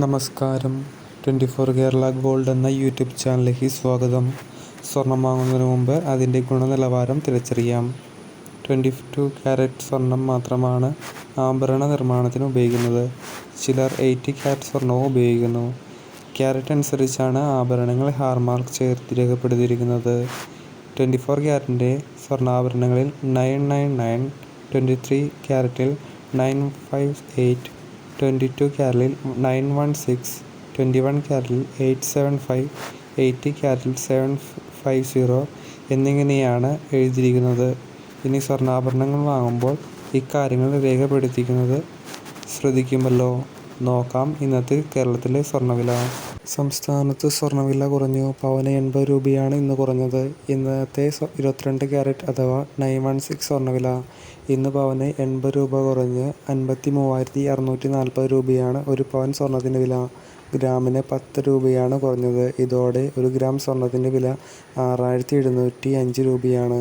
നമസ്കാരം. 24 കേരള ഗോൾഡ് എന്ന യൂട്യൂബ് ചാനലിലേക്ക് സ്വാഗതം. സ്വർണം വാങ്ങുന്നതിന് മുമ്പ് അതിൻ്റെ ഗുണനിലവാരം തിരിച്ചറിയാം. 22 കാരറ്റ് സ്വർണം മാത്രമാണ് ആഭരണ നിർമ്മാണത്തിന് ഉപയോഗിക്കുന്നത്. ചിലർ 80 കാരറ്റ് സ്വർണവും ഉപയോഗിക്കുന്നു. കാരറ്റ് അനുസരിച്ചാണ് ആഭരണങ്ങൾ ഹാൾമാർക്ക് ചേർത്ത് രേഖപ്പെടുത്തിയിരിക്കുന്നത്. 24 കാരറ്റിൻ്റെ സ്വർണ്ണാഭരണങ്ങളിൽ 999, 23 കാരറ്റിൽ 958, 22 കാരറ്റിൽ 916, 21 കാരറ്റിൽ 875, 80 കാരറ്റിൽ 750 എന്നിങ്ങനെയാണ് എഴുതിയിരിക്കുന്നത്. ഇനി സ്വർണ്ണാഭരണങ്ങൾ വാങ്ങുമ്പോൾ ഇക്കാര്യങ്ങൾ രേഖപ്പെടുത്തിയിരിക്കുന്നത് ശ്രദ്ധിക്കുമല്ലോ. നോക്കാം ഇന്നത്തെ കേരളത്തിലെ സ്വർണ്ണവില. സംസ്ഥാനത്ത് സ്വർണ്ണവില കുറഞ്ഞു. പവന് 80 രൂപയാണ് ഇന്ന് കുറഞ്ഞത്. ഇന്നത്തെ 22 കാരറ്റ് അഥവാ 916 സ്വർണ്ണവില. ഇന്ന് പവന് 80 രൂപ കുറഞ്ഞ് 53,640 രൂപയാണ് ഒരു പവൻ സ്വർണത്തിൻ്റെ വില. ഗ്രാമിന് 10 രൂപയാണ് കുറഞ്ഞത്. ഇതോടെ ഒരു ഗ്രാം സ്വർണത്തിൻ്റെ വില 6,705 രൂപയാണ്.